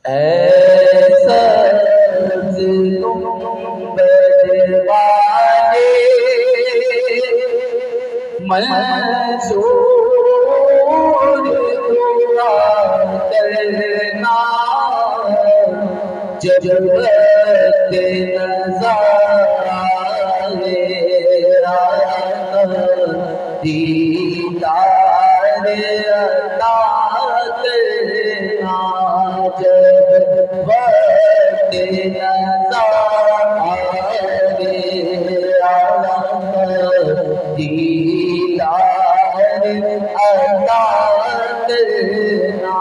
ایسا گنبد والے منصور دعا کرنا جب وقت نظر آئے دیدار عطا کرنا جب وقت نظر آئے دیدار عطا کرنا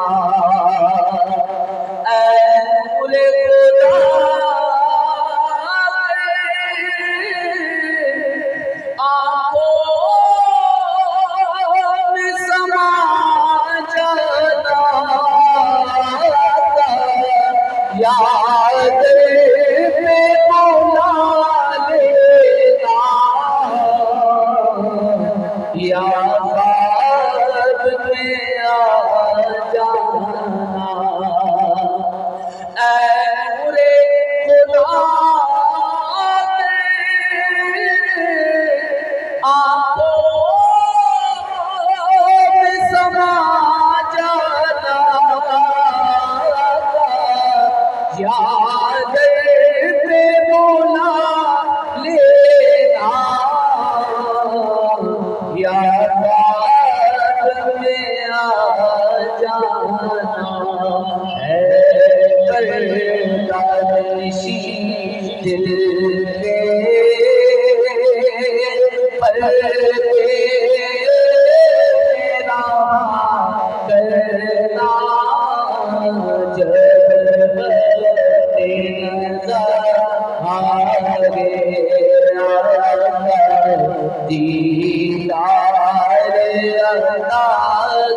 یاد میں بلا لینا یا باب میں آ جانا اے برے خدا یاد پہ بولا لینا یا بات میں آ جانا ہے پردانشی دل کے پردے میرا کرنا جب دیدار عطا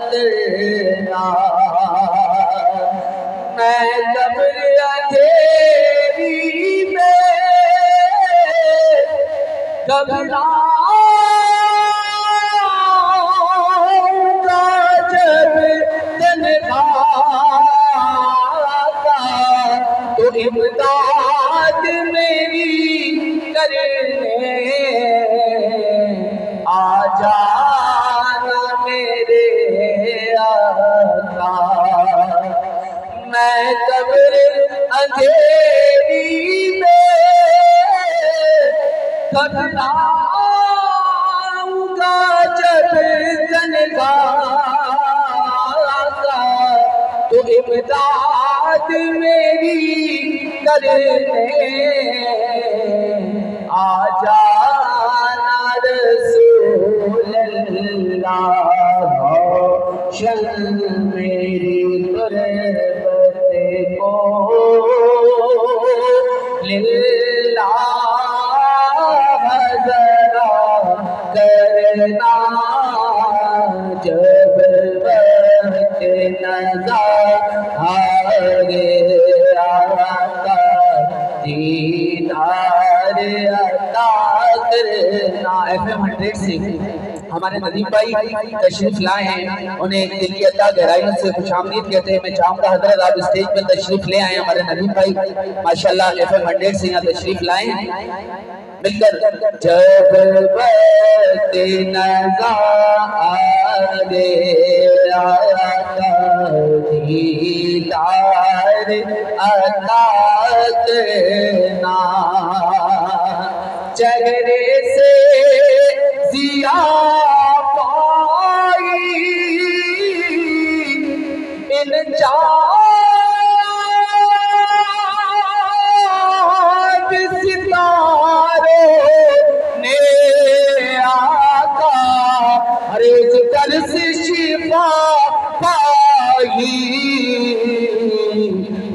کرنا میں قبر اندھیری میں گھبراؤں گا جب تنہا تو امداد میری کرنے آ جانا میرے آقا میں قبر اندھیری میں گھبراؤں گا جب تنہا تو امداد میری کرنے آ جانا رسول اللہ روشن میری غربت کو للہ ذرا کرنا جب وقت نظر آگے آتا دیدار عطا کرنا FM 100 سے ہمارے ندیم بھائی تشریف لائے ہیں انہیں دلی عطا گہرائیوں سے خوش آمدید کہتے ہیں میں چاہوں گا حضرت آپ اسٹیج پر تشریف لے آئے ہمارے ندیم بھائی ماشاءاللہ FM 100 سے یہاں تشریف لائے ہیں مل کر جب وقت نظر آگے آتا دیدار عطا کرنا چہرے سے ضیاء پائی ان چاند ستاروں نے آقا ہر ایک طرز شفا پائی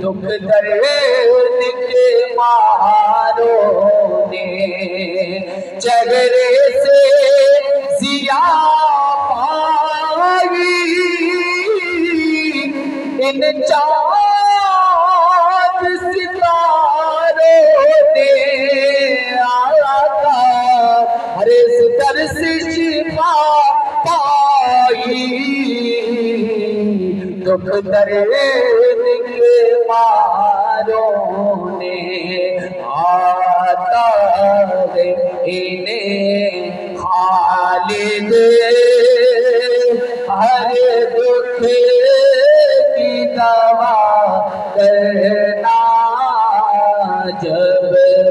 دکھ درد کے ماروں نے چہرے سے ضیاء پائی ان چاند ستاروں نے آقا ہر اس طرز شفا پائی دکھ درد کے بیماروں نے آتا ہے انہیں خالد ہر دکھ کی دوا کرنا جب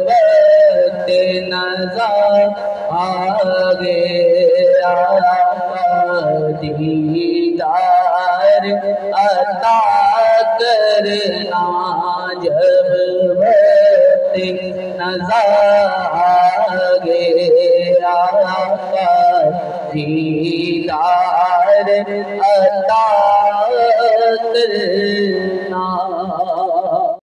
وقت نظر آگیا دیدار عطا کرنا جب وقت نظر آگیا دیدار عطا کرنا